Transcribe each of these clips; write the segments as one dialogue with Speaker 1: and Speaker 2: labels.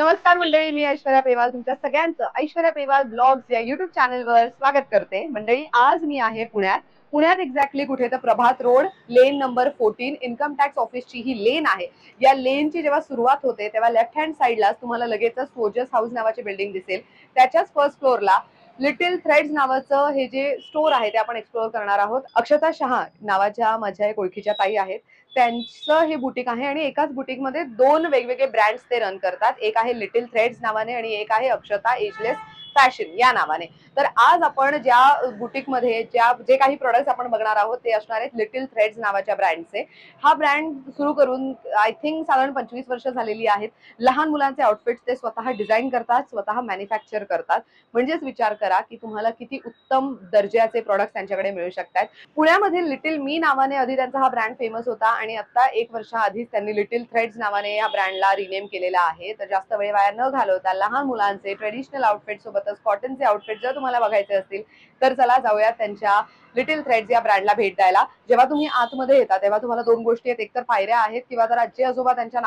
Speaker 1: नमस्कार मंडळी, मी ऐश्वर्या पेवाल तुमच्या सगळ्यांचं ऐश्वर्या पेवाल ब्लॉग्स या युट्यूब चॅनलवर स्वागत करते. मंडळी, आज मी आहे पुण्यात. पुण्यात एक्झॅक्टली कुठे तर Prabhat road lane number 14 income tax ऑफिसची ही लेन आहे. या लेनची जेव्हा सुरुवात होते तेव्हा लेफ्ट हँड साईडला तुम्हाला लगेचच सोजस हाऊस नावाची बिल्डिंग दिसेल. त्याच्याच फर्स्ट फ्लोअरला लिटिल थ्रेड्स नावाचं हे जे स्टोर आहे ते आपण एक्सप्लोअर करणार आहोत. अक्षता शहा नावाच्या माझ्या एक ओळखीच्या ताई आहेत. त्यांचं हे बुटीक आहे आणि एकाच बुटीकमध्ये दोन वेगवेगळे ब्रँड्स ते रन करतात. एक आहे लिटिल थ्रेड्स नावाने आणि एक आहे अक्षता एजलेस फॅशन या नावाने. तर आज आपण ज्या बुटीकमध्ये जे काही प्रोडक्ट्स आपण बघणार आहोत ते असणार आहेत लिटिल थ्रेड्स नावाच्या ब्रँडचे. हा ब्रँड सुरू करून आय थिंक साधारण 25 वर्ष झालेली आहेत. लहान मुलांचे आउटफिट्स ते स्वतः डिझाईन करतात, स्वतः मॅन्युफॅक्चर करतात. म्हणजेच विचार करा की तुम्हाला किती उत्तम दर्जाचे प्रोडक्ट्स त्यांच्याकडे मिळू शकतात. पुण्यामध्ये लिटिल मी नावाने आधी त्यांचा हा ब्रँड फेमस होता आणि आता 1 वर्षाआधीच त्यांनी लिटिल थ्रेड्स नावाने या ब्रँडला रिनेम केलेला आहे. तर जास्त वेळ वाया न घालवता लहान मुलांचे ट्रेडिशनल आउटफिट सोबतच कॉटनचे आउटफिट जर तुम्हाला बघायचे असतील तर चला जाऊया त्यांच्या लिटिल थ्रेड्स या ब्रँडला भेट द्यायला. जेव्हा तुम्ही आतमध्ये येता तेव्हा तुम्हाला दोन गोष्टी आहेत. एक तर पायऱ्या आहेत किंवा जर आजी आजोबा त्यांच्या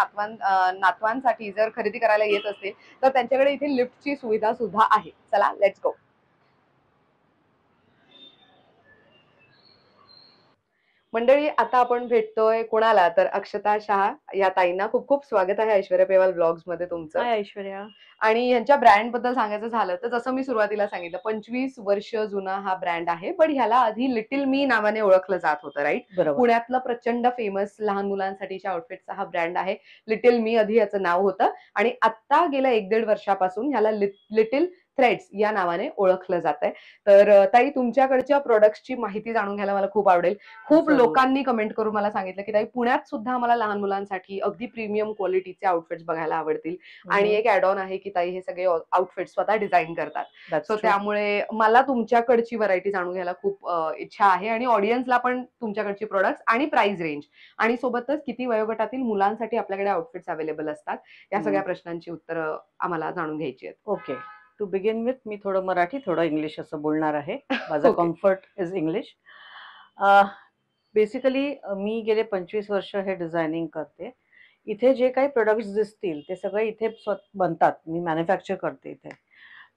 Speaker 1: नातवांसाठी जर खरेदी करायला येत असतील तर त्यांच्याकडे इथे लिफ्टची सुविधा सुद्धा आहे. चला लेट्स गो. मंडळी, आता आपण भेटतोय कोणाला तर अक्षता शहा या ताईंना. खूप खूप स्वागत आहे ऐश्वर्या पेवाल ब्लॉग्स मध्ये तुमचं.
Speaker 2: हाय ऐश्वर्या.
Speaker 1: आणि यांच्या ब्रँड बद्दल सांगायचं झालं तर जसं मी सुरुवातीला सांगितलं 25 वर्ष जुना हा ब्रँड आहे. पण ह्याला आधी लिटिल मी नावाने ओळखलं जात होतं, राईट?
Speaker 2: बरोबर.
Speaker 1: पुण्यातलं प्रचंड फेमस लहान मुलांसाठीच्या आउटफिटचा हा ब्रँड आहे. लिटिल मी आधी याचं नाव होतं आणि आता गेल्या 1-1.5 वर्षापासून ह्याला लिटिल थ्रेड्स या नावाने ओळखलं जात आहे. तर ताई, तुमच्याकडच्या प्रोडक्ट्सची माहिती जाणून घ्यायला मला खूप आवडेल. खूप लोकांनी कमेंट करून मला सांगितलं की ताई, पुण्यात सुद्धा आम्हाला लहान मुलांसाठी अगदी प्रीमियम क्वालिटीचे आउटफिट्स बघायला आवडतील. आणि एक ऍड ऑन आहे की ताई हे सगळे आउटफिट स्वतः डिझाईन करतात. सो त्यामुळे मला तुमच्याकडची व्हरायटी जाणून घ्यायला खूप इच्छा आहे आणि ऑडियन्सला पण तुमच्याकडची प्रोडक्ट्स आणि प्राइस रेंज आणि सोबतच किती वयोगटातील मुलांसाठी आपल्याकडे आउटफिट्स अवेलेबल असतात या सगळ्या प्रश्नांची उत्तरं आम्हाला जाणून घ्यायची आहेत.
Speaker 2: ओके, टू बिगिन विथ मी थोडं मराठी थोडं इंग्लिश असं बोलणार आहे. माझा कम्फर्ट इज इंग्लिश. बेसिकली मी गेले 25 वर्ष हे डिझायनिंग करते. इथे जे काही प्रोडक्ट्स दिसतील ते सगळे इथे बनतात. मी मॅन्युफॅक्चर करते इथे.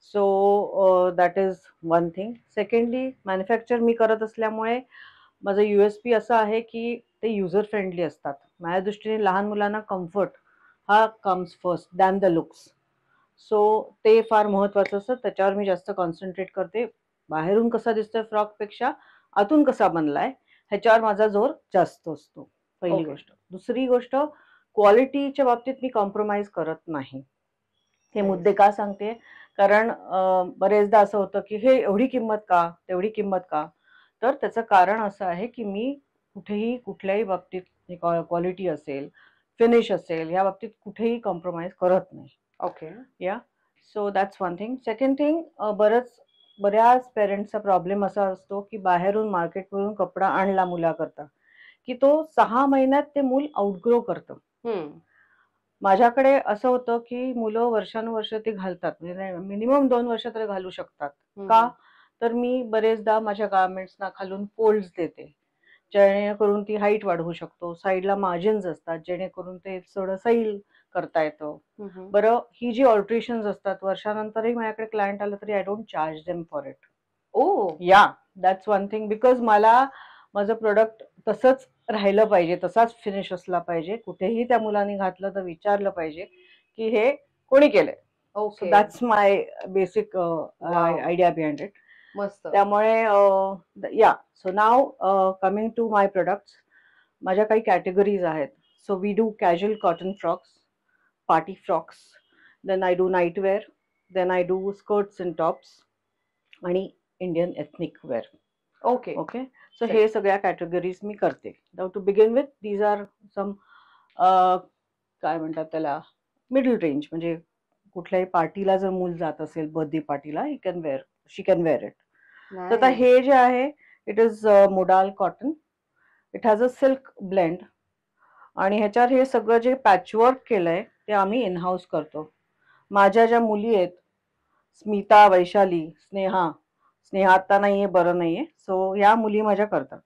Speaker 2: So that is one thing. Secondly, manufacture मी करत असल्यामुळे माझं USP असं आहे की ते युजर फ्रेंडली असतात. माझ्या दृष्टीने लहान मुलांना कम्फर्ट हा comes first than the looks. So ते फार महत्त्वाचं असतं. त्याच्यावर मी जास्त कॉन्सन्ट्रेट करते. बाहेरून कसा दिसतोय फ्रॉकपेक्षा आतून कसा बनलाय ह्याच्यावर माझा जोर जास्त असतो, पहिली गोष्ट. दुसरी गोष्ट, क्वालिटीच्या बाबतीत मी कॉम्प्रोमाइज करत नाही. हे मुद्दे का सांगते? कारण बरेचदा असं होतं की हे एवढी किंमत का, तेवढी किंमत का? तर त्याचं कारण असं आहे की मी कुठेही कुठल्याही बाबतीत क्वालिटी असेल, फिनिश असेल, या बाबतीत कुठेही कॉम्प्रोमाइज करत नाही.
Speaker 1: ओके.
Speaker 2: या so that's one thing. Second thing, बऱ्याच पेरेंट्सचा प्रॉब्लेम असा असतो की बाहेरून मार्केटवरून कपडा आणला मुलाकरता की तो 6 महिन्यात ते मूल आउटग्रो करतं. माझ्याकडे असं होतं की मुलं वर्षानुवर्ष ते घालतात, म्हणजे मिनिमम 2 वर्ष तरी घालू शकतात. का? तर मी बरेचदा माझ्या गार्मेंट्सना खालून फोल्ड्स देते, जेणेकरून ती हाईट वाढवू शकतो. साईडला मार्जिन्स असतात जेणेकरून ते थोडं सैल करता येतं. बरं, ही जी ऑल्ट्रेशन्स असतात वर्षानंतरही माझ्याकडे क्लायंट आलं तरी I don't charge them for it. या दॅट्स वन थिंग. बिकॉज मला माझं प्रोडक्ट तसंच राहिलं पाहिजे, तसाच फिनिश असला पाहिजे. कुठेही त्या मुलांनी घातलं तर विचारलं पाहिजे की हे कोणी केलंय. So that's my basic idea behind it.
Speaker 1: मस्त.
Speaker 2: त्यामुळे या so now coming to my products, माझ्या काही कॅटेगरीज आहेत. So we do casual cotton frocks, party frocks, then I do nightwear, then I do skirts and tops आणि Indian ethnic wear.
Speaker 1: Okay.
Speaker 2: So हे सगळ्या categories मी करते. Now to begin with, these are some काय म्हणतात त्याला, middle range. म्हणजे कुठल्याही पार्टीला जर मूल जात असेल, बर्थडे पार्टीला, शी कॅन वेअर इट. तर आता हे जे आहे, it is modal cotton. It has a silk blend आणि ह्याच्यावर हे सगळं जे पॅचवर्क केलंय ते आम्ही इन हाऊस करतो. माझ्या ज्या मुली आहेत, स्मिता, वैशाली, स्नेहा आता नाहीये, बरं नाहीये, सो या मुली माझ्या करतात.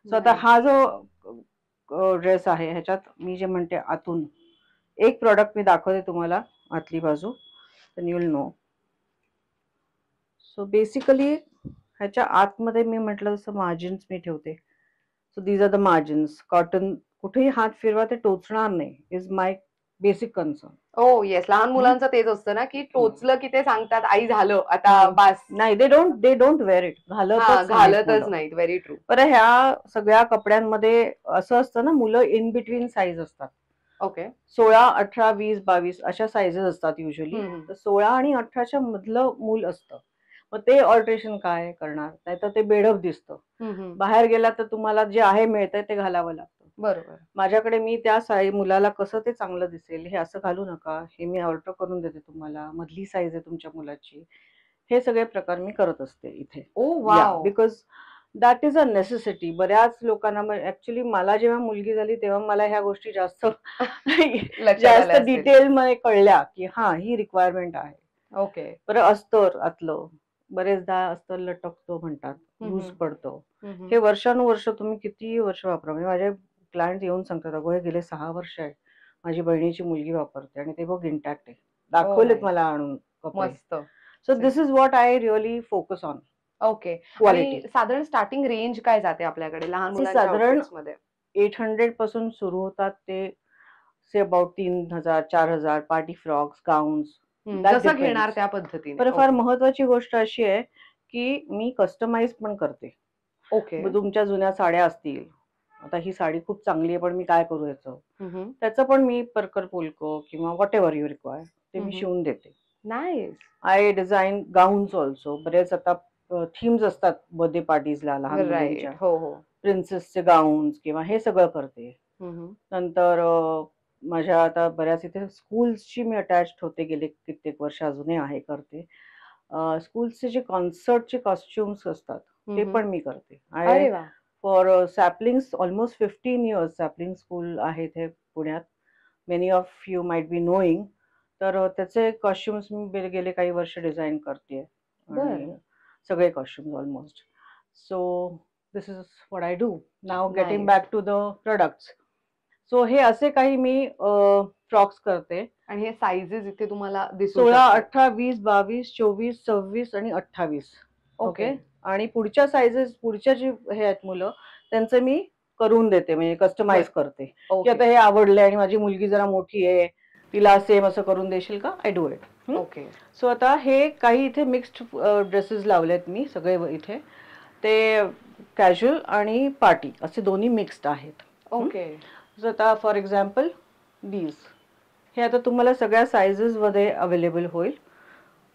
Speaker 2: सो आता हा जो ड्रेस आहे ह्याच्यात मी जे म्हणते आतून एक प्रॉडक्ट मी दाखवते तुम्हाला. आतली बाजू, then you'll know. So basically ह्याच्या आतमध्ये मी म्हटलं जसं मार्जिन्स मी ठेवते. So these are the margins. Cotton कुठेही हात फिरवा ते टोचणार नाही, is my basic concern.
Speaker 1: Oh yes, लहान मुलांचं तेच असतं ना की टोचलं की ते सांगतात आई झालं आता बास.
Speaker 2: नाही, दे डोंट वेअर इट.
Speaker 1: घालतच नाहीत. Very true.
Speaker 2: बरं, ह्या सगळ्या कपड्यांमध्ये असं असतं ना, मुलं इन बिटवीन साईज असतात.
Speaker 1: ओके.
Speaker 2: 16, 18, 20, 22 अशा साईजेस असतात युजली. तर 16 आणि 18च्या मधलं मूल असतं. मग ते ऑल्टरेशन काय करणार? नाहीतर ते बेढप दिसतं. बाहेर गेला तर तुम्हाला जे आहे मिळतंय ते घालावं लागतं.
Speaker 1: बरोबर.
Speaker 2: माझ्याकडे मी त्या मुलाला कसं ते चांगलं दिसेल, हे असं घालू नका, हे मी ऑल्टर करून देते तुम्हाला, मधली साईज आहे तुमच्या मुलाची, हे सगळे प्रकार मी करत असते इथे.
Speaker 1: Oh wow.
Speaker 2: Because that is a necessity. बऱ्याच लोकांना ऍक्च्युली मला जेव्हा मुलगी झाली तेव्हा मला ह्या गोष्टी जास्त डिटेल मध्ये कळल्या की हा ही रिक्वायरमेंट आहे.
Speaker 1: ओके.
Speaker 2: बरं, अस्तर आतलं बरेचदा अस्तर लटकतो म्हणतात, लूज पडतो. हे वर्षानुवर्ष तुम्ही किती वर्ष वापरा. म्हणजे माझे क्लायंट येऊन सांगतात, अगो हे गेले 6 वर्ष आहे माझी बहिणीची मुलगी वापरते आणि ते बघ इंटॅक्ट आहे. दाखवलेत मला आणून कपडे. So this is what I really focus on.
Speaker 1: Okay. आणि साधारण स्टार्टिंग रेंज काय जाते आपल्याकडे लहान मुलांच्या आउटफिट्समध्ये?
Speaker 2: 800 पासून सुरू होतात ते say about 3000, 4000. Party frocks, gowns,
Speaker 1: जसं घेणार त्या पद्धतीने.
Speaker 2: बरं, फार महत्वाची गोष्ट अशी आहे की मी कस्टमाइज पण करते.
Speaker 1: ओके.
Speaker 2: तुमच्या जुन्या साड्या असतील, आता ही साडी खूप चांगली आहे पण मी काय करू याचं, त्याचं पण मी परकर पोलको किंवा व्हॉट एव्हर यू रिक्वायर ते मी शिवून देते.
Speaker 1: Nice.
Speaker 2: I design gowns also. बरेच आता थीम्स असतात बर्थडे पार्टीजला लहान मुलांच्या, प्रिन्सेसचे गाऊन्स किंवा हे सगळं करते. नंतर माझ्या आता बऱ्याच इथे स्कूल्सची मी अटॅच्ड होते गेले कित्येक वर्ष, अजूनही आहे, करते. स्कूल्सचे जे कॉन्सर्टचे कॉस्ट्युम्स असतात ते पण मी करते.
Speaker 1: अरे वा.
Speaker 2: For saplings almost 15 years sapling school आहे इथे पुण्यात. Many of you might be knowing. तर त्याचे कॉस्ट्युम्स मी गेले काही वर्ष डिझाईन करते. सगळे costumes almost. So this is what I do. Now getting back to the products. So हे असे काही मी फ्रॉक्स करते.
Speaker 1: आणि हे साइजेस इथे तुम्हाला
Speaker 2: 16, 18, 20, 22, 24, 26 आणि 28. ओके. आणि पुढच्या साइजेस, पुढच्या जे हे आहेत मुलं, त्यांचं मी करून देते, म्हणजे कस्टमाइज करते की आता हे आवडले आणि माझी मुलगी जरा मोठी आहे, तिला सेम असं करून देशील का? I do it.
Speaker 1: Okay.
Speaker 2: So आता हे काही इथे मिक्स्ड ड्रेसेस लावलेत मी सगळे इथे. ते कॅज्युअल आणि पार्टी असे दोन्ही मिक्स्ड आहेत.
Speaker 1: ओके.
Speaker 2: सो आता फॉर एक्झाम्पल दीज, हे आता तुम्हाला सगळ्या साइजेस मध्ये अवेलेबल होईल.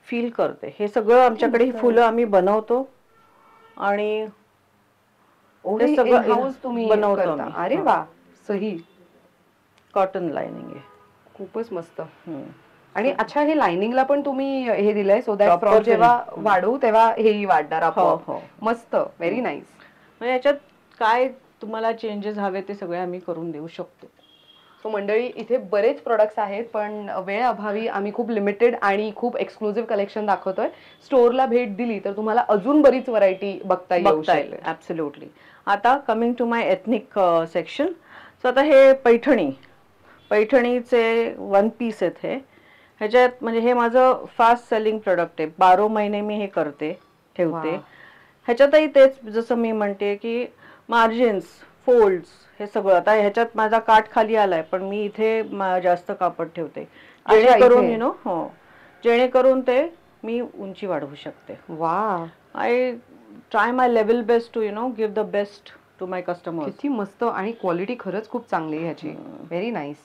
Speaker 2: फील करते हे सगळं आमच्याकडे ही फुलं आम्ही बनवतो आणि हे सगळं
Speaker 1: तुम्ही
Speaker 2: बनवतो.
Speaker 1: अरे वा, सही.
Speaker 2: कॉटन लाइनिंग आहे,
Speaker 1: खूपच मस्त. आणि अच्छा, हे लाइनिंगला पण तुम्ही हे दिलंय सो दॅट फ्रॉक जेव्हा वाढवू तेव्हा हेही वाढणार आपोआप. मस्त, व्हेरी नाईस.
Speaker 2: म्हणजे याच्यात काय तुम्हाला चेंजेस हवे ते सगळे आम्ही करून देऊ शकतो.
Speaker 1: सो मंडळी, इथे बरेच प्रोडक्ट्स आहेत पण वेळ अभावी आम्ही खूप लिमिटेड आणि खूप एक्सक्लुझिव्ह कलेक्शन दाखवतोय. स्टोअरला भेट दिली तर तुम्हाला अजून बरीच व्हरायटी बघता येईल.
Speaker 2: ऍब्सोल्युटली. आता coming to my ethnic section. So आता हे पैठणीचे 1 पीस आहेत. हे ह्याच्यात म्हणजे हे माझं फास्ट सेलिंग प्रोडक्ट आहे. 12 महिने मी हे करते, ठेवते. ह्याच्यातही तेच जसं मी म्हणते की मार्जिन्स, फोल्ड्स, हे सगळं. आता ह्याच्यात माझा काठ खाली आलाय पण मी इथे जास्त कापड ठेवते जेणेकरून जेणेकरून ते मी उंची वाढवू शकते.
Speaker 1: वा.
Speaker 2: I try my level best to give the best to my customer.
Speaker 1: किती मस्त. आणि क्वालिटी खरंच खूप चांगली आहे ह्याची. Very nice.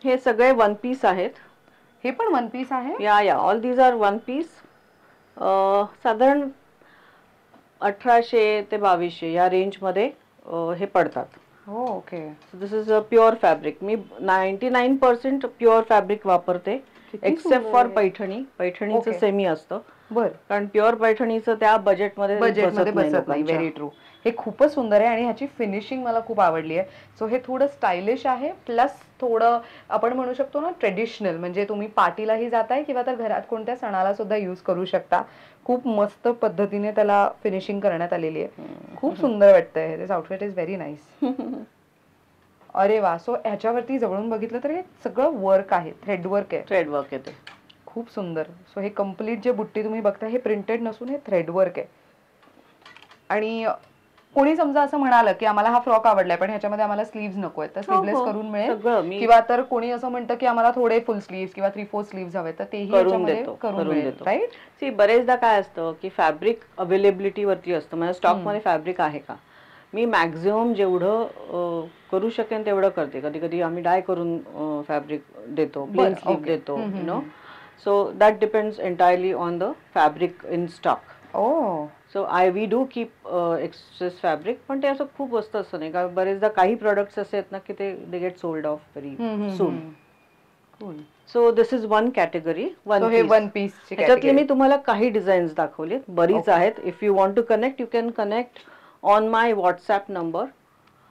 Speaker 2: हे सगळे 1 पीस आहेत.
Speaker 1: हे पण 1 पीस आहे?
Speaker 2: या ऑल दीज आर 1 पीस. साधारण 1800 ते 2200 या रेंज मध्ये हे पडतात.
Speaker 1: Okay.
Speaker 2: This is a pure fabric. Me 99% pure fabric वापरते एक्सेप्ट फॉर पैठणी. पैठणीचं सेमी असतं.
Speaker 1: बर.
Speaker 2: कारण प्युअर पैठणीचं त्या बजेटमध्ये
Speaker 1: बसत नाही. Very true. हे खूपच सुंदर आहे आणि ह्याची फिनिशिंग मला खूप आवडली आहे. सो हे थोडं स्टायलिश आहे प्लस थोडं आपण म्हणू शकतो ना ट्रेडिशनल. म्हणजे तुम्ही पार्टीलाही जाताय किंवा तर घरात कोणत्या सणाला सुद्धा यूज करू शकता. खूप मस्त पद्धतीने त्याला फिनिशिंग करण्यात आलेली आहे. खूप सुंदर वाटतंय. दिस आउटफिट इज व्हेरी नाईस. अरे वा. सो ह्याच्यावरती जवळून बघितलं तर हे सगळं वर्क आहे, थ्रेड वर्क आहे.
Speaker 2: थ्रेड वर्क आहे ते.
Speaker 1: खूप सुंदर. सो हे कम्प्लीट जे बुट्टी तुम्ही बघताय हे प्रिंटेड नसून हे थ्रेड वर्क आहे. आणि कोणी समजा असं म्हणालं की आम्हाला हा फ्रॉक आवडलाय पण ह्याच्यामध्ये आम्हाला स्लीव्ज नकोय तर स्लीवलेस करून मिळेल, किंवा तर कोणी असं म्हणतं की आम्हाला थोडे फुल स्लीव्स किंवा 3/4 स्लीव्स हवे तर तेही याच्यामध्ये करून मिळेल, राईट?
Speaker 2: सी बरेचदा काय असतं की फॅब्रिक अवेलेबिलिटी वरती असतं, म्हणजे स्टॉक मध्ये फॅब्रिक आहे का. मी मॅक्झिमम जेवढं करू शकेन तेवढं करते. कधी कधी आम्ही डाय करून फॅब्रिक देतो, प्लेन स्लीव देतो, you know. So that depends entirely on the fabric in stock. So we do keep excess fabric, पण ते असं खूप असतं असं नाही का. बरेचदा काही प्रोडक्ट्स असे आहेत ना की ते they get sold off very soon. So this is one category, one piece. ह्याच्यातले मी तुम्हाला काही डिझाईन्स दाखवले, बरीच आहेत. If you want to connect you can connect on my WhatsApp number.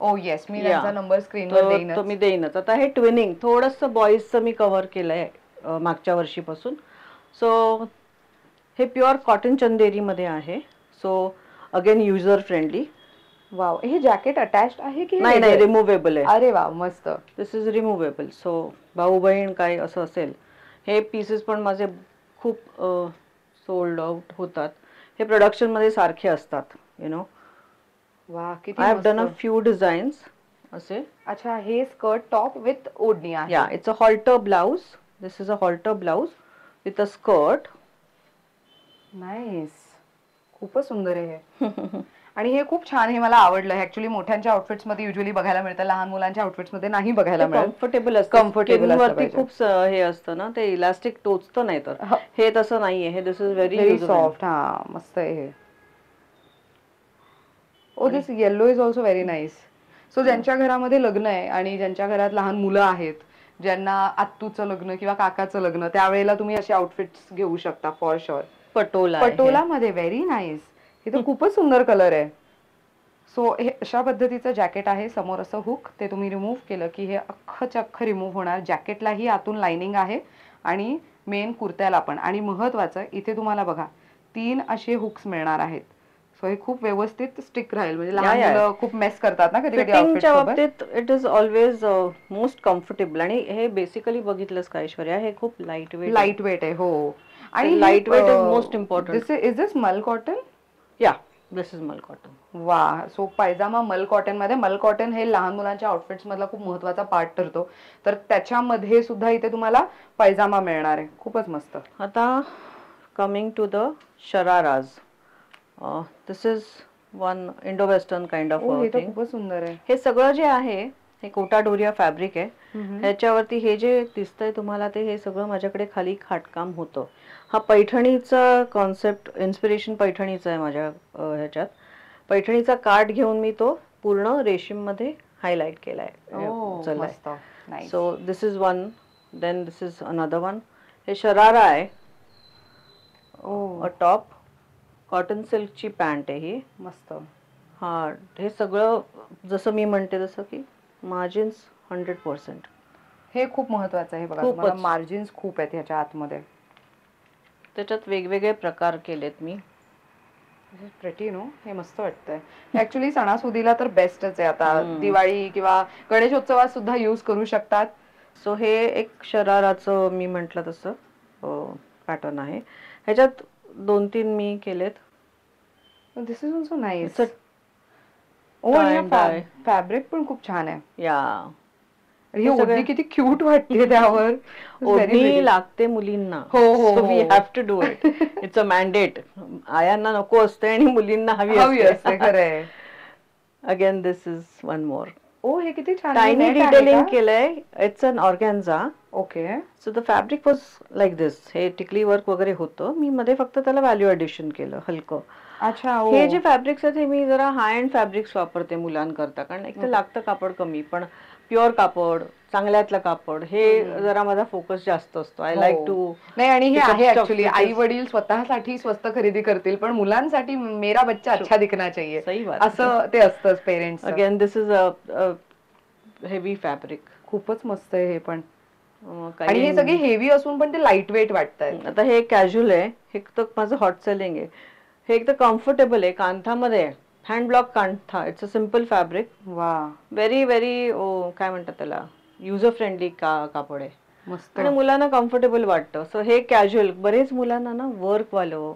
Speaker 1: Oh yes, मी त्यांचा नंबर स्क्रीनवर देईनच.
Speaker 2: तो मी देईनच. आता हे ट्विनिंग थोडंसं बॉईजचं मी कव्हर केलंय मागच्या वर्षीपासून. सो हे प्युअर कॉटन चंदेरी मध्ये आहे. So again user friendly.
Speaker 1: Wow. हे जॅकेट अटॅच्ड आहे की
Speaker 2: नाही नाही, रिमूव्हेबल आहे.
Speaker 1: अरे वा, मस्त.
Speaker 2: दिस इज रिमूव्हेबल. सो भाऊ बहीण काय असं असेल, हे पीसेस पण माझे खूप सोल्ड आउट होतात. हे प्रोडक्शन मध्ये सारखे असतात, यु नो.
Speaker 1: वा, किती
Speaker 2: I have done a few designs असे.
Speaker 1: अच्छा, हे स्कर्ट टॉप विथ ओढणी आहे.
Speaker 2: या, it's a halter blouse. This is a halter blouse with a skirt.
Speaker 1: Nice. खूपच सुंदर आहे हे. आणि हे खूप छान, हे मला आवडलं. ऍक्च्युली मोठ्यांच्या आउटफिट्स मध्ये युजली बघायला मिळतं, लहान मुलांच्या आउटफिट्स मध्ये नाही बघायला मिळत.
Speaker 2: कम्फर्टेबल असतं. कम्फर्टेबल वरती खूप हे असतं ना, ते इलास्टिक टोचतं नाही. तर हे तसं नाहीये. हे दिस इज व्हेरी
Speaker 1: सॉफ्ट. हा, मस्त आहे हे. Oh, this yellow is also very nice. So ज्यांच्या घरामध्ये लग्न आहे आणि ज्यांच्या घरात लहान मुलं आहेत, ज्यांना आत्तूचं लग्न किंवा काकाचं लग्न, त्यावेळेला तुम्ही असे आउटफिट्स घेऊ शकता फॉर शुअर. पटोला मध्ये व्हेरी नाईस. हे तर खूपच सुंदर कलर आहे. सो हे अशा पद्धतीचं जॅकेट आहे. समोर असं हुक, ते तुम्ही रिमूव्ह केलं की हे अख्खच्या अख्खं रिमूव्ह होणार. जॅकेटलाही आतून लाइनिंग आहे आणि मेन कुर्त्याला पण. आणि महत्वाचं इथे तुम्हाला बघा 3 असे हुक्स मिळणार आहेत. सो हे खूप व्यवस्थित स्टिक राहील, म्हणजे लहान मुलं खूप मेस करतात ना कधी कधी
Speaker 2: फिटिंगच्या बाबतीत. It is always most comfortable. आणि हे बेसिकली बघितलंस का ऐश्वर्या, हे खूप लाईट वेट
Speaker 1: आहे. हो, आणि
Speaker 2: light weight is most important.
Speaker 1: Is this mul cotton?
Speaker 2: Yeah, this is mul cotton.
Speaker 1: वा. सो पायजामा मल कॉटन मध्ये. मल कॉटन हे लहान मुलांच्या आउटफिट्स मधला खूप महत्वाचा पार्ट ठरतो, तर त्याच्यामध्ये सुद्धा इथे तुम्हाला पायजामा मिळणार आहे. खूपच मस्त.
Speaker 2: आता coming to the shararas. This is one Indo western kind of thing.
Speaker 1: खूपच सुंदर आहे.
Speaker 2: हे सगळं जे आहे हे कोटा डोरिया फॅब्रिक आहे. ह्याच्यावरती हे जे दिसतंय तुम्हाला ते हे सगळं माझ्याकडे खाली खाटकाम होतं. हा पैठणीचा कॉन्सेप्ट, इन्स्पिरेशन पैठणीचा आहे माझ्या ह्याच्यात. पैठणीचा कार्ड घेऊन मी तो पूर्ण रेशीम मध्ये हायलाइट केलाय. So this is one. Then this is another one. हे शरारा आहे. टॉप कॉटन सिल्कची पॅन्ट आहे ही.
Speaker 1: मस्त.
Speaker 2: हा, हे सगळं जसं मी म्हणते तसं की मार्जिन्स 100%.
Speaker 1: हे खूप महत्वाचं आहे बघा. मार्जिन्स खूप आहेत ह्याच्या आतमध्ये.
Speaker 2: त्याच्यात वेगवेगळे प्रकार केलेत मी.
Speaker 1: Pretty no. हे मस्त वाटतंय. ऍक्च्युली सणासुदीला तर बेस्टच आहे. आता दिवाळी किंवा गणेशोत्सवात सुद्धा यूज करू शकतात.
Speaker 2: सो हे एक शराराचं मी म्हटलं तसं पॅटर्न आहे. ह्याच्यात 2-3 मी केलेत.
Speaker 1: दिस इज ऑल्सो नाईस. फॅब्रिक पण खूप छान आहे.
Speaker 2: या,
Speaker 1: ही ओढणी किती क्यूट वाटते त्यावर.
Speaker 2: ओढणी लागते मुलींना.
Speaker 1: हो,
Speaker 2: we have to do it. It's a mandate. आयांना नको असते आणि मुलींना हवी असते.
Speaker 1: खरंय.
Speaker 2: Again this is one more.
Speaker 1: Oh, हे किती छान.
Speaker 2: टायनी डिटेलिंग केलंय. It's an organza.
Speaker 1: Okay.
Speaker 2: So the fabric was like this. हे टिकली वर्क वगैरे होतं. मी मध्ये फक्त त्याला व्हॅल्यू ॲडिशन केलं हलकं.
Speaker 1: अच्छा.
Speaker 2: हे जे फॅब्रिक्स आहेत हे मी जरा हाय एंड फॅब्रिक्स वापरते मुलांकरता, कारण एक तर लागतं कापड कमी, पण प्युअर कापड, चांगल्यातलं कापड, हे जरा माझा फोकस जास्त असतो. I like to.
Speaker 1: नाही, आणि हे आहे ऍक्च्युली आई वडील स्वतःसाठी स्वस्त खरेदी करतील, पण मुलांसाठी मेरा बच्चा अच्छा दिखना चाहिए, असं ते असतं parents.
Speaker 2: Again this is a heavy fabric.
Speaker 1: खूपच मस्त आहे हे पण. आणि हे सगळे हेवी असून पण ते लाईट वेट वाटतंय.
Speaker 2: आता हे कॅज्युअल आहे. हे तर माझं हॉट सेलिंग आहे. हे एक तर कम्फर्टेबल आहे, कांथामध्ये hand block kantha, it's a simple fabric,
Speaker 1: वा
Speaker 2: व्हेरी व्हेरी काय म्हणतात त्याला, युजर फ्रेंडली कापड आहे
Speaker 1: मस्त.
Speaker 2: आणि मुलांना कम्फर्टेबल वाटतं. सो हे कॅज्युअल, बरेच मुलांना ना वर्क वालं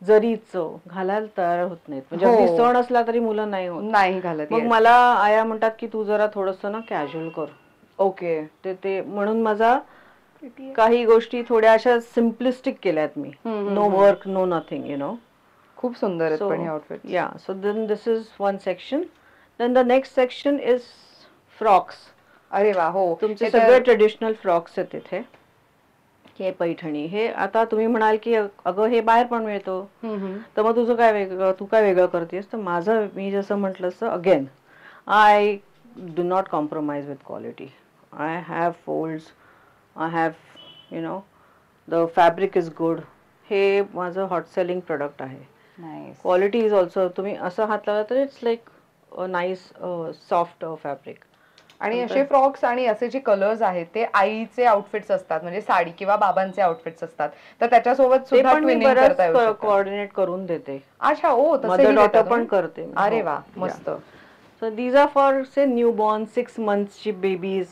Speaker 2: जरीचं घालायला तयार होत नाहीत, म्हणजे
Speaker 1: हो.
Speaker 2: अगदी सण असला तरी मुलं नाही होत.
Speaker 1: नाही घालत.
Speaker 2: मग मला आया म्हणतात की तू जरा थोडस ना कॅज्युअल कर.
Speaker 1: ओके.
Speaker 2: ते म्हणून माझा काही गोष्टी थोड्या अशा सिम्पलिस्टिक केल्यात मी. No work, no nothing, you know.
Speaker 1: खूप सुंदर आहेत पण हे
Speaker 2: So
Speaker 1: outfit.
Speaker 2: yeah, so then this is one section. Then the next section is frocks.
Speaker 1: अरे वा. हो,
Speaker 2: तुमचे सगळे ट्रेडिशनल फ्रॉक्स आहेत तिथे. हे पैठणी, हे आता तुम्ही म्हणाल की अगं हे बाहेर पण मिळतो, तर मग तुझं काय वेगळं, तू काय वेगळं करतेस. तर माझं, मी जसं म्हटलं असं, again I do not compromise with quality. I have folds, I have, you know, the fabric is good. हे माझं हॉट सेलिंग प्रोडक्ट आहे. क्वालिटी इज ऑल्सो, तुम्ही असं हात लावला तर it's like nice soft fabric.
Speaker 1: आणि असे फ्रॉक्स आणि असे जे कलर्स आहेत ते आईचे आउटफिट्स असतात, म्हणजे साडी किंवा बाबांचे आउटफिट्स असतात, तर त्याच्यासोबत सुद्धा ट्विनिंग करता येऊ शकतं.
Speaker 2: कोऑर्डिनेट करून देते.
Speaker 1: अच्छा, ओ तसंही
Speaker 2: मदर डॉटर
Speaker 1: देता
Speaker 2: पण
Speaker 1: तुम्ही?
Speaker 2: करते.
Speaker 1: अरे वा, मस्त.
Speaker 2: So these are for say newborn 6 मंथ्सची बेबीज.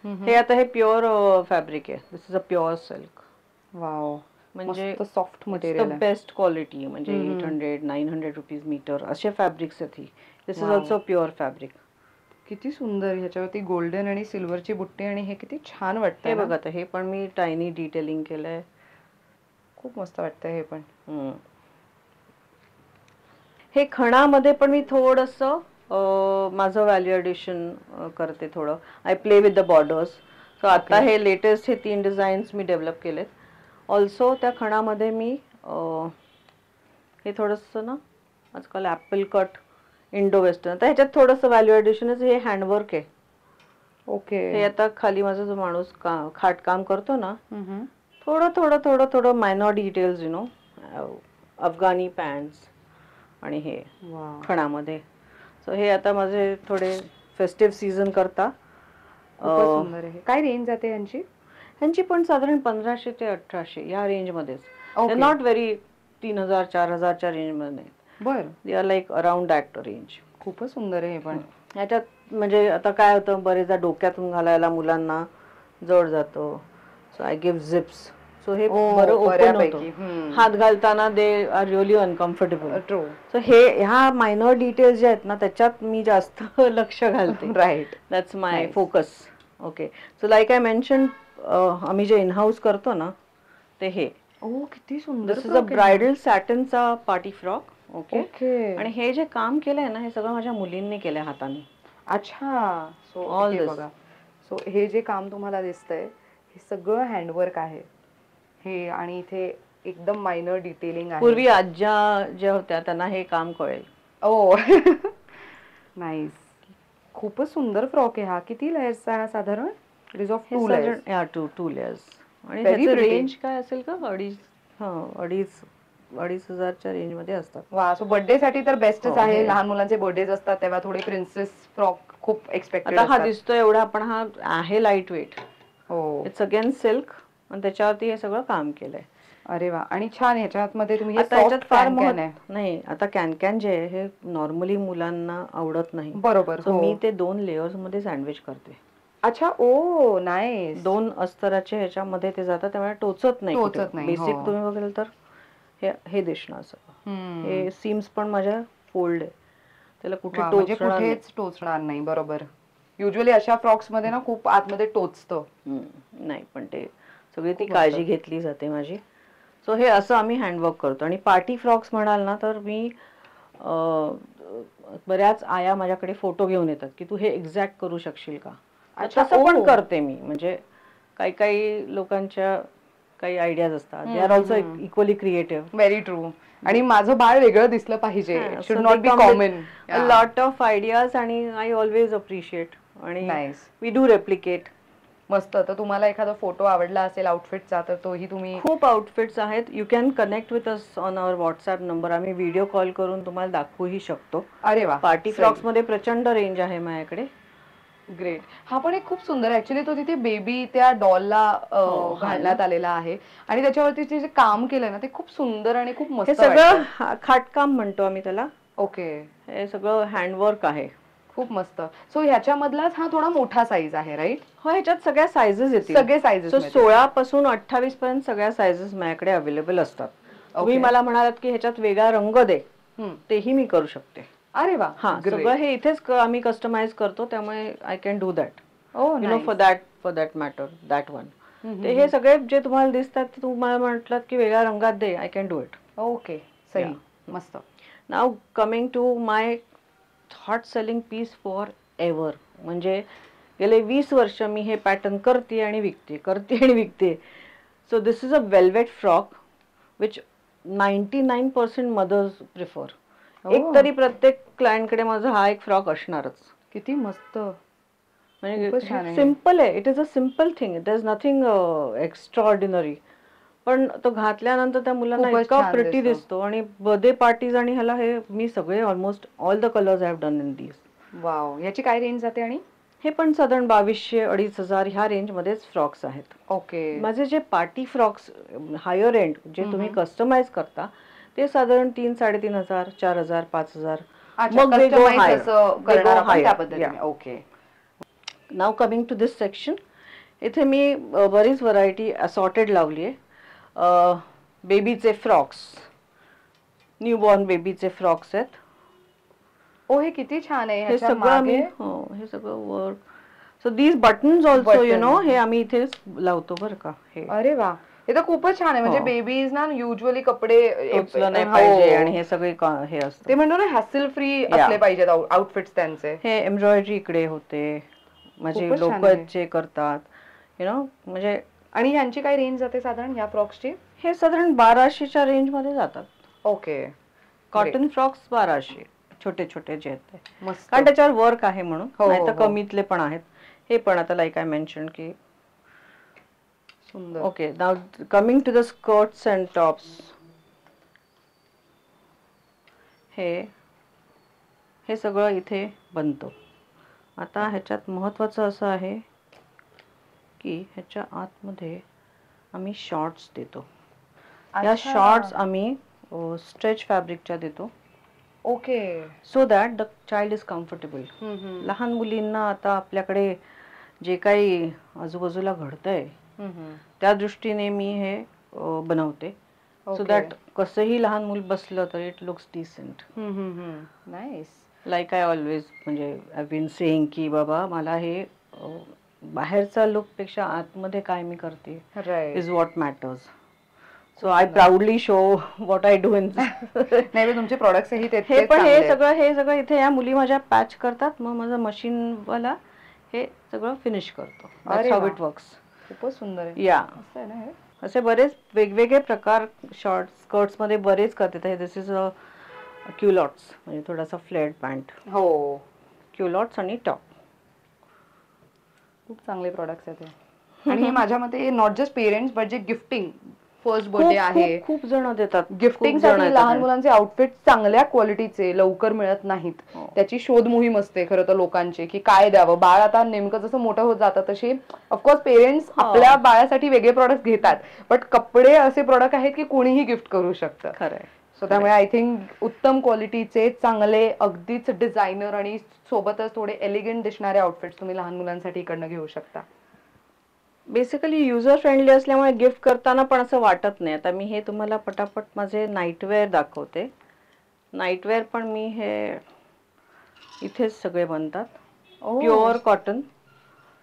Speaker 2: हे आता हे प्युअर फॅब्रिक आहे. This is a pure silk.
Speaker 1: Wow,
Speaker 2: म्हणजे
Speaker 1: सॉफ्ट मटेरियल आहे.
Speaker 2: बेस्ट क्वालिटी, म्हणजे 800-900 रुपीज मीटर असे फॅब्रिक्स आहेत. This is also pure fabric.
Speaker 1: किती सुंदर, ह्याच्यावरती गोल्डन आणि सिल्वरची बुट्टी, आणि हे किती छान वाटतंय.
Speaker 2: हे बघा, हे पण मी टायनी डिटेलिंग केलंय.
Speaker 1: खूप मस्त वाटतंय हे पण.
Speaker 2: हे खणामध्ये पण मी थोडंसं माझं व्हॅल्यू एडिशन करते थोडं. I play with the borders. So आता हे लेटेस्ट हे 3 डिझाईन्स मी डेव्हलप केलेत. ऑल्सो त्या खणामध्ये मी हे थोडंसं ना, आजकाल ॲपल कट इंडो वेस्टर्न, तर ह्याच्यात थोडंसं व्हॅल्यू एडिशन. हे हँडवर्क आहे.
Speaker 1: ओके.
Speaker 2: हे आता खाली माझा जो माणूस खाटकाम करतो ना, थोडं थोडं थोडं थोडं मायनॉर डिटेल्स, यु नो, अफगाणी पॅन्ट्स आणि हे खणामध्ये. सो हे आता माझे थोडे फेस्टिव्ह सीझन करता.
Speaker 1: सुंदर आहे. काय रेंज जाते यांची?
Speaker 2: ह्यांची पण साधारण 1500 ते 1800 या रेंजमध्येच. नॉट व्हेरी 3000-4000च्या रेंजमध्ये नाही.
Speaker 1: बरं.
Speaker 2: They are like around that range.
Speaker 1: खूपच सुंदर आहे हे पण.
Speaker 2: ह्याच्यात म्हणजे आता काय होतं, बरेचदा डोक्यातून घालायला मुलांना जड जातं. So I give zips. So हे बरं ओपन होतं. हात घालताना they are really uncomfortable. So ह्या मायनर डिटेल्स जे आहेत ना, त्याच्यात मी जास्त लक्ष घालते.
Speaker 1: Right,
Speaker 2: that's my focus. Okay. So like I mention, आम्ही जे इन हाऊस करतो ना, ते हे.
Speaker 1: किती सुंदर.
Speaker 2: दिस इज अ ब्रायडल सॅटिनचा पार्टी फ्रॉक. ओके. आणि हे जे काम केलंय ना, हे सगळं माझ्या मुलींनी केलंय हाताने.
Speaker 1: अच्छा. सो हे बघा, सो हे जे काम तुम्हाला दिसतंय हे सगळं हँडवर्क आहे हे, आणि इथे एकदम मायनर डिटेलिंग आहे.
Speaker 2: पूर्वी आज्या ज्या होत्या त्यांना हे काम कळेल.
Speaker 1: ओ नाईस. खूपच सुंदर फ्रॉक आहे हा. किती लेयर्सचा आहे साधारण? It is of 2 layers.
Speaker 2: या 2 लेयर्स. आणि त्याचं रेंज काय असेल का? 2,500-2,500च्या रेंज मध्ये असतात.
Speaker 1: वा. सो बर्थडे साठी तर बेस्टच आहे. लहान मुलांचे बर्थडेज असतात तेव्हा थोडे प्रिन्सेस फ्रॉक खूप एक्सपेक्टेड
Speaker 2: आता हा दिसतोय एवढा, पण हा आहे लाईट वेट.
Speaker 1: हो.
Speaker 2: इट्स अगेन सिल्क, आणि त्याच्यावरती हे सगळं काम केलंय.
Speaker 1: अरे वा. आणि छान. ह्याच्यात मध्ये तुम्ही
Speaker 2: फार नाही. आता कॅन जे आहे हे नॉर्मली मुलांना आवडत नाही.
Speaker 1: बरोबर.
Speaker 2: सो मी ते 2 लेयर्स मध्ये सँडविच करते.
Speaker 1: अच्छा. ओ नाईस.
Speaker 2: 2 अस्तराचे ह्याच्यामध्ये ते जातात, त्यामुळे टोचत नाही. बेसिक तुम्ही बघाल तर हे दिसणार सगळं. हे सीम्स पण माझ्या फोल्ड आहे, त्याला कुठे
Speaker 1: टोचणार नाही. बरोबर. युजुअली अशा फ्रॉक्स मध्ये ना खूप आतमध्ये टोचतं.
Speaker 2: नाही, पण ते सगळी ती काळजी घेतली जाते माझी. सो हे असं आम्ही हँडवर्क करतो. आणि पार्टी फ्रॉक्स म्हणाल ना, तर मी बऱ्याच आया माझ्याकडे फोटो घेऊन येतात की तू हे एक्झॅक्ट करू शकशील का. तसं पण करते मी. म्हणजे काही काही लोकांच्या काही आयडियाज असतात. They are also equally creative.
Speaker 1: Very true. आणि माझं बाळ वेगळं दिसलं पाहिजे. Should not be common.
Speaker 2: Lot of ideas, आणि आय ऑलवेज अप्रिशिएट. आणि वी डू रेप्लिकेट.
Speaker 1: मस्त. तर तुम्हाला एखादा फोटो आवडला असेल आउटफिटचा, तर तोही तुम्ही.
Speaker 2: खूप आउटफिट्स आहेत. You can connect with us on our WhatsApp number. आम्ही व्हिडिओ कॉल करून तुम्हाला दाखवूही शकतो.
Speaker 1: अरे वा.
Speaker 2: पार्टी फ्रॉक्स मध्ये प्रचंड रेंज आहे माझ्याकडे.
Speaker 1: ग्रेट. हा पण एक खूप सुंदर. ऍक्च्युली तो तिथे बेबी त्या डॉलला घालण्यात आलेला आहे, आणि त्याच्यावरती जे काम केलंय ना ते खूप सुंदर आणि खूप मस्त.
Speaker 2: हे सगळं खाटकाम म्हणतो आम्ही त्याला.
Speaker 1: ओके,
Speaker 2: हे सगळं हँडवर्क आहे.
Speaker 1: खूप मस्त. सो ह्याच्यामधलाच हा थोडा मोठा साईज आहे, राईट?
Speaker 2: हो, ह्याच्यात सगळ्या साईजेस येतील.
Speaker 1: सगळे साईजेस
Speaker 2: सो 16 पासून 28 पर्यंत सगळ्या साईजेस माझ्याकडे अवेलेबल असतात. तुम्ही मला म्हणालात की ह्याच्यात वेगळा रंग दे, तेही मी करू शकते.
Speaker 1: अरे वा,
Speaker 2: हा, सगळं हे इथेच आम्ही कस्टमाइज करतो, त्यामुळे I can do that. You know, for that matter, that one. ते हे सगळे जे तुम्हाला दिसतात ते तुम्हाला म्हटलं की वेगळ्या रंगात दे, I can do it.
Speaker 1: Okay, सही, मस्त.
Speaker 2: Now coming to my hot selling piece for ever. म्हणजे गेले 20 वर्ष मी हे पॅटर्न करते आणि विकते. So this is a velvet frock which 99% mothers prefer. एक तरी प्रत्येक क्लायंटकडे माझा हा एक फ्रॉक असणारच.
Speaker 1: किती मस्त.
Speaker 2: म्हणजे सिम्पल आहे. It is a simple thing. It is nothing extra ordinary. पण तो घातल्यानंतर त्या मुलांना इतका प्रिटी दिसतो. आणि बर्थडे पार्टीज आणि ह्याला हे मी सगळे almost all the colours I have done in these.
Speaker 1: Wow, याची काय रेंज जाते? आणि
Speaker 2: हे पण साधारण 2200-2500 ह्या रेंज मध्येच फ्रॉक्स आहेत.
Speaker 1: ओके.
Speaker 2: माझे जे पार्टी फ्रॉक्स हायर एंड जे तुम्ही कस्टमाइज करता ते साधारण 3,500, 4,000, 5,000.
Speaker 1: मग they go higher. Okay.
Speaker 2: Now coming to this section. इथे मी बरीच व्हरायटी असॉर्टेड लावली आहे. बेबीचे फ्रॉक्स, न्यूबॉर्न बेबीचे फ्रॉक्स आहेत.
Speaker 1: ओ, हे किती छान आहे.
Speaker 2: हे सगळं मी हे सगळं work. So these buttons also you know, हे आम्ही इथेच लावतो बरं का. हे
Speaker 1: अरे वा, हे तर खूपच छान आहे. म्हणजे बेबीज ना युजुअली कपडे
Speaker 2: उचललं नाही पाहिजे आणि हे सगळे हे असतं.
Speaker 1: ते म्हणतो ना हॅसल फ्री असले पाहिजेत आउटफिट्स त्यांचे.
Speaker 2: हे एम्ब्रॉयडरी इकडे होते, माझे लोक जे करतात यु नो. म्हणजे
Speaker 1: आणि यांची काय रेंज जाते साधारण या फ्रॉक्सची?
Speaker 2: हे साधारण 1200च्या रेंज मध्ये जातात.
Speaker 1: ओके.
Speaker 2: कॉटन फ्रॉक्स 1200, छोटे छोटे जे आहेत ते. कारण त्याच्यावर वर्क आहे म्हणून. नाही तर कमीतले पण आहेत. हे पण आता लाईक आय मेन्शन की
Speaker 1: सुंदर.
Speaker 2: Okay, now coming to the skirts and tops. हे सगळं इथे बनतं. आता ह्याच्यात महत्त्वाचं असं आहे की ह्याच्या आतमध्ये आम्ही शॉर्ट्स देतो. या शॉर्ट्स आम्ही स्ट्रेच फॅब्रिकच्या देतो.
Speaker 1: Okay.
Speaker 2: So that the child is comfortable. लहान मुलींना आता आपल्याकडे जे काही आजूबाजूला घडतंय त्या दृष्टीने मी हे बनवते. सो दॅट कसंही लहान मूल बसलं तर it looks decent.
Speaker 1: Nice.
Speaker 2: Like I always म्हणजे आय बीन सेइंग की बाबा मला हे बाहेरचा लुक पेक्षा आतमध्ये काय मी करते is what matters. So I proudly show what I do in.
Speaker 1: नाही, तुमचे प्रोडक्ट्स
Speaker 2: हे पण हे सगळं इथे या मुली माझ्या पॅच करतात. मग माझं मशीनवाला हे सगळं फिनिश करतो. That's how it works.
Speaker 1: खूपच सुंदर आहे.
Speaker 2: या असे बरेच वेगवेगळे प्रकार शॉर्ट स्कर्ट्स मध्ये बरेच करते. दिस इज अ क्युलॉट्स, म्हणजे थोडासा फ्लेअर्ड पॅन्ट.
Speaker 1: हो,
Speaker 2: क्युलॉट्स आणि टॉप.
Speaker 1: खूप चांगले प्रोडक्ट्स आहेत. आणि माझ्या मते नॉट जस्ट पेरेंट्स बट जे गिफ्टिंग फर्स्ट बर्थडे आहे,
Speaker 2: खूप जण देतात.
Speaker 1: गिफ्टिंग साठी लहान मुलांचे आउटफिट चांगल्या क्वालिटीचे लवकर मिळत नाहीत. त्याची शोध मोहीम असते खरं तर लोकांची की काय द्यावं. बाळ आता नेमकं जसं मोठं होत जातं तसे ऑफकोर्स पेरेंट्स आपल्या बाळासाठी वेगळे प्रोडक्ट घेतात, बट कपडे असे प्रोडक्ट आहेत की कोणीही गिफ्ट करू शकतं.
Speaker 2: खरंय.
Speaker 1: सो त्यामुळे आय थिंक उत्तम क्वालिटीचे चांगले अगदीच डिझायनर आणि सोबतच थोडे एलिगंट दिसणारे आउटफिट्स तुम्ही लहान मुलांसाठी इकडनं घेऊ शकता.
Speaker 2: बेसिकली युजर फ्रेंडली असल्यामुळे गिफ्ट करताना पण असं वाटत नाही. आता मी हे तुम्हाला पटापट माझे नाईटवेअर दाखवते. नाईटवेअर पण मी हे इथेच सगळे बनतात. Pure cotton,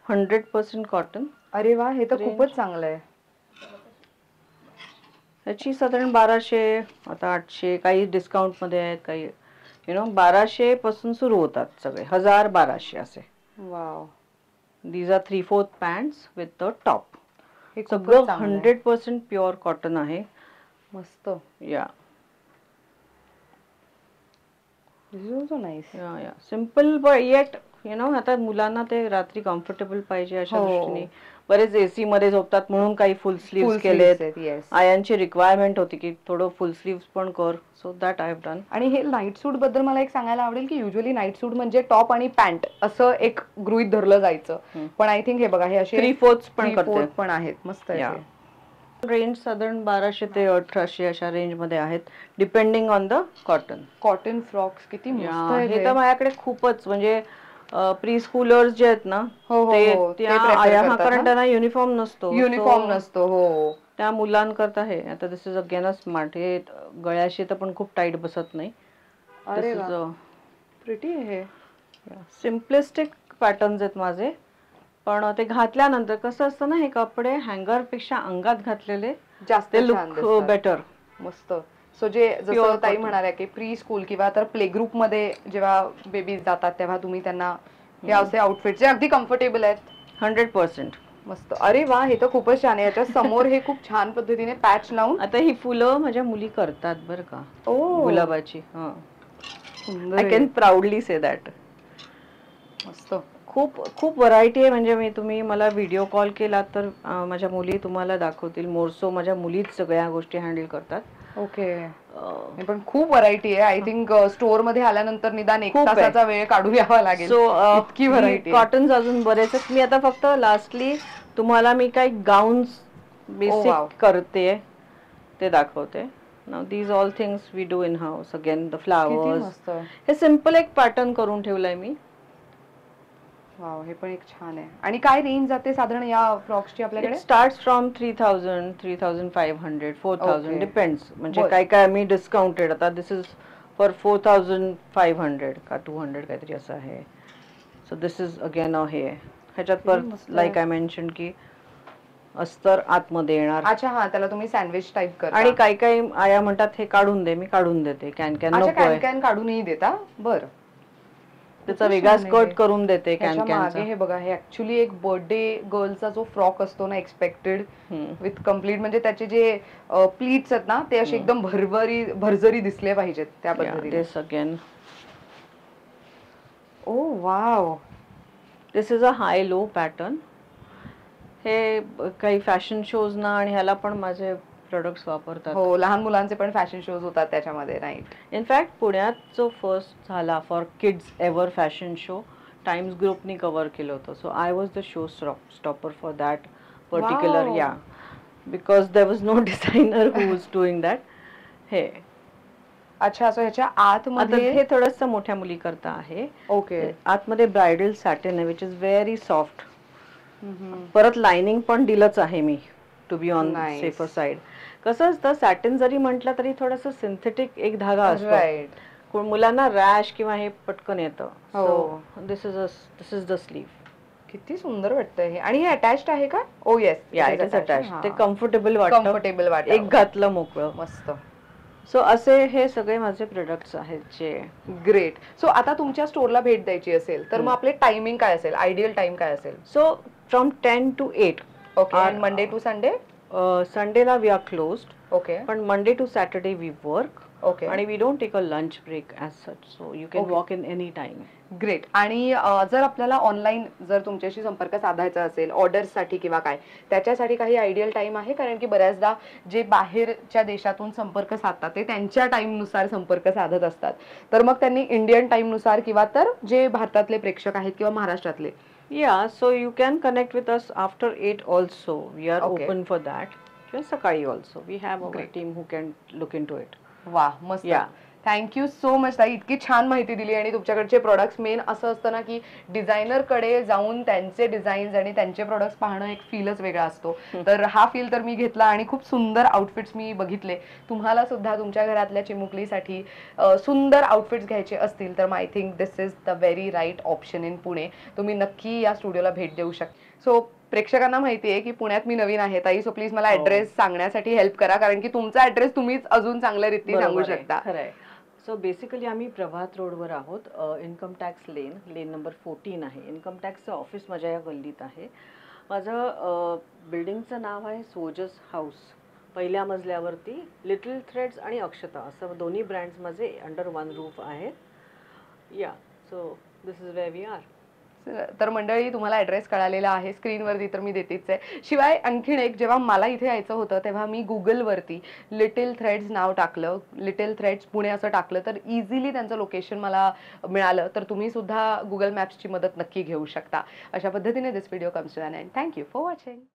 Speaker 2: 100% cotton.
Speaker 1: अरे वा, हे तर खूपच चांगलं आहे.
Speaker 2: ह्याची साधारण 1200, आता 800, काही डिस्काउंट मध्ये आहेत, काही यु नो 1200 पासून सुरू होतात सगळे. 1000, 1200 असे.
Speaker 1: Wow.
Speaker 2: These are 3/4 pants with the top. हे सगळं 100% प्युअर कॉटन आहे.
Speaker 1: मस्त.
Speaker 2: या.
Speaker 1: This is also nice.
Speaker 2: या simple but eight you know. आता मुलांना ते रात्री कम्फर्टेबल पाहिजे अशा दृष्टीने बरेच एसी मध्ये झोपतात म्हणून काही फुल स्लीव्ह केलेत. आयांची रिक्वायरमेंट होती की थोडं फुल स्लीव्ह पण कर. So that I have done.
Speaker 1: आणि हे नाईट सूट बद्दल मला एक सांगायला आवडेल की युजुअली नाईट सूट म्हणजे टॉप आणि पॅन्ट असं एक गृहीत धरलं जायचं, पण आय थिंक हे बघा हे असे
Speaker 2: 3/4 पण
Speaker 1: पण आहेत. मस्त आहे.
Speaker 2: रेंज साधारण 1200 ते 1800 अशा रेंज मध्ये आहेत, depending on the cotton.
Speaker 1: Cotton frocks किती मस्त आहेत
Speaker 2: हे तर माझ्याकडे खूपच, म्हणजे प्री स्कूलर्स जे आहेत ना,
Speaker 1: हो
Speaker 2: त्या आया, कारण त्यांना युनिफॉर्म नसतो,
Speaker 1: युनिफॉर्म नसतो. हो,
Speaker 2: त्या मुलांकरता हे. आता दिस इज अगेन अ स्मार्ट. हे गळ्याशी तर पण खूप टाईट बसत नाही.
Speaker 1: अरे वा, प्रिटी आहे.
Speaker 2: सिम्पलिस्टिक पॅटर्न्स आहेत माझे, पण ते घातल्यानंतर कसं असतं ना, हे कपडे हँगर पेक्षा अंगात घातलेले
Speaker 1: जास्त
Speaker 2: ते
Speaker 1: छान
Speaker 2: लुक बेटर.
Speaker 1: मस्त. सो जे जसं
Speaker 2: Pure
Speaker 1: ताई
Speaker 2: cotton.
Speaker 1: म्हणाल्या की प्री स्कूल किंवा तर प्ले ग्रुप मध्ये जेव्हा बेबीज जातात तेव्हा तुम्ही त्यांना हे असे आउटफिट जे अगदी कम्फर्टेबल आहेत.
Speaker 2: 100%.
Speaker 1: मस्त. अरे वा, हे तर खूपच छान आहे. याच्या समोर हे खूप छान पद्धतीने पॅच लावून.
Speaker 2: आता ही फुलं माझ्या मुली करतात बरं का, गुलाबाची.
Speaker 1: सुंदर
Speaker 2: I can proudly say that.
Speaker 1: मस्त.
Speaker 2: खूप खूप व्हरायटी आहे. म्हणजे तुम्ही मला व्हिडिओ कॉल केला तर माझ्या मुली तुम्हाला दाखवतील. मोरसो माझ्या मुलीच सगळ्या गोष्टी हँडल करतात.
Speaker 1: ओके. पण खूप व्हरायटी आहे. आय थिंक स्टोअर मध्ये आल्यानंतर निदान 1 तासाचा वेळ काढू यावा लागेल. इतकी व्हरायटी.
Speaker 2: कॉटन्स अजून बरेच आहेत. मी आता फक्त लास्टली तुम्हाला मी काही गाऊन्स बेसिक करते ते दाखवते. Now these all things we do in house. Again the flowers. हे सिंपल एक पॅटर्न करून ठेवलंय मी.
Speaker 1: वाव, हे पण एक छान आहे. आणि काय रेंज जाते साधारण या फ्रॉक्सची आपल्याकडे?
Speaker 2: It starts from 3000, 3500, 4000 depends. म्हणजे काय काय मी डिस्काउंटेड, आता दिस इज फॉर 4500 का 200 काहीतरी असं आहे. सो दिस इज अगेन हे ह्याच्यात पर लाईक आय मेन्शन की अस्तर आतमध्ये येणार.
Speaker 1: अच्छा, हा, त्याला तुम्ही सँडविच टाइप करता.
Speaker 2: आणि काही काही आया म्हणतात हे काढून दे, मी काढून देते. कॅन नकोय.
Speaker 1: कॅन काढूनही देता? बरं.
Speaker 2: त्याचा वेगळा स्कर्ट करून देते कॅन
Speaker 1: मागे हे बघा, हे ऍक्च्युली एक बर्थडे गर्लचा जो फ्रॉक असतो ना, एक्सपेक्टेड विथ कम्प्लीट, म्हणजे त्याचे जे प्लीट्स आहेत ना ते असे एकदम भरजरी दिसले पाहिजेत त्या पद्धतीने. Oh wow,
Speaker 2: this is a high low pattern. हे काही फॅशन शोज ना आणि ह्याला पण माझे प्रोडक्ट्स वापरतात.
Speaker 1: हो, लहान मुलांचे पण फॅशन शोज होतात त्याच्यामध्ये. राईट.
Speaker 2: इनफॅक्ट पुण्यात जो फर्स्ट झाला for kids ever fashion show Times ग्रुपनी कव्हर केलं होतं. So I was the show stopper for that particular. Yeah, because there was no designer who was doing that. हे
Speaker 1: अच्छा, सो ह्याच्या आतमध्ये
Speaker 2: हे थोडंसं मोठ्या मुली करता आहे.
Speaker 1: ओके.
Speaker 2: आतमध्ये ब्रायडल सॅटिन आहे विच इज व्हेरी सॉफ्ट. परत लाइनिंग पण दिलंच आहे मी, to be on safer side. कसं असतं, सॅटिन जरी म्हटलं तरी थोडंसं सिंथेटिक एक धागा असतो. मुलांना रॅश किंवा हे पटकन येतं. So this is the slew.
Speaker 1: किती सुंदर वाटतंय हे. आणि हे अटॅच्ड आहे का? ओ येस,
Speaker 2: इट इज अटॅच्ड. ते कम्फर्टेबल वाटतं. एक घातलं मोकळं.
Speaker 1: मस्त.
Speaker 2: सो असे हे सगळे माझे प्रोडक्ट्स आहेत जे.
Speaker 1: ग्रेट. सो आता तुमच्या स्टोअरला भेट द्यायची असेल तर मग आपले टायमिंग काय असेल? आयडियल टाइम काय असेल?
Speaker 2: So from 10 to 8.
Speaker 1: ओके. आणि मंडे टू संडे?
Speaker 2: संडेला वी आर क्लोज्ड.
Speaker 1: ओके.
Speaker 2: पण Monday to Saturday we work.
Speaker 1: Okay.
Speaker 2: आणि we don't take a lunch break as such. So you can walk in any time.
Speaker 1: Great. आणि जर आपल्याला online जर तुमच्याशी संपर्क साधायचा असेल ऑर्डर्ससाठी किंवा काय, त्याच्यासाठी काही आयडियल टाइम आहे? कारण की बऱ्याचदा जे बाहेरच्या देशातून संपर्क साधतात ते त्यांच्या टाइमनुसार संपर्क साधत असतात. तर मग त्यांनी इंडियन टाइमनुसार किंवा तर जे भारतातले प्रेक्षक आहेत किंवा महाराष्ट्रातले.
Speaker 2: Yeah, so you can connect with us after 8 also. We are open for that. किंवा सकाळी also. We have our team who can look into it.
Speaker 1: वा, मस्त. थँक्यू सो मच ताई, इतकी छान माहिती दिली. आणि तुमच्याकडचे प्रोडक्ट्स, मेन असं असतं ना की डिझायनरकडे जाऊन त्यांचे डिझाईन्स आणि त्यांचे प्रोडक्ट्स पाहणं एक फीलच वेगळा असतो. तर हा फील तर मी घेतला आणि खूप सुंदर आउटफिट्स मी बघितले. तुम्हाला सुद्धा तुमच्या घरातल्या चिमुकलीसाठी सुंदर आउटफिट्स घ्यायचे असतील तर I think this is the very right option in Pune. तुम्ही नक्की या स्टुडिओला भेट देऊ शकता. सो प्रेक्षकांना माहिती आहे की पुण्यात मी नवीन आहे ताई, सो प्लीज मला ऍड्रेस सांगण्यासाठी हेल्प करा, कारण की तुमचा ऍड्रेस तुम्हीच अजून चांगल्या रीती सांगू शकता.
Speaker 2: सो बेसिकली आम्ही प्रभात रोडवर आहोत. इन्कम टॅक्स लेन नंबर 14 आहे. इन्कम टॅक्सचं ऑफिस माझ्या या गल्लीत आहे. माझं बिल्डिंगचं नाव आहे सोजस हाऊस. पहिल्या मजल्यावरती लिटिल थ्रेड्स आणि अक्षता असं दोन्ही ब्रँड्स माझे अंडर वन रूफ आहेत. Yeah, so this is where we are.
Speaker 1: तर मंडळी, तुम्हाला ॲड्रेस कळालेला आहे स्क्रीनवरती, तर मी देतेच आहे. शिवाय आणखीन एक, जेव्हा मला इथे यायचं होतं तेव्हा मी गुगलवरती लिटिल थ्रेड्स नाव टाकलं, लिटिल थ्रेड्स पुणे असं टाकलं तर इझिली त्यांचं लोकेशन मला मिळालं. तर तुम्ही सुद्धा गुगल मॅप्सची मदत नक्की घेऊ शकता. अशा पद्धतीने this video comes to an end. Thank you for watching.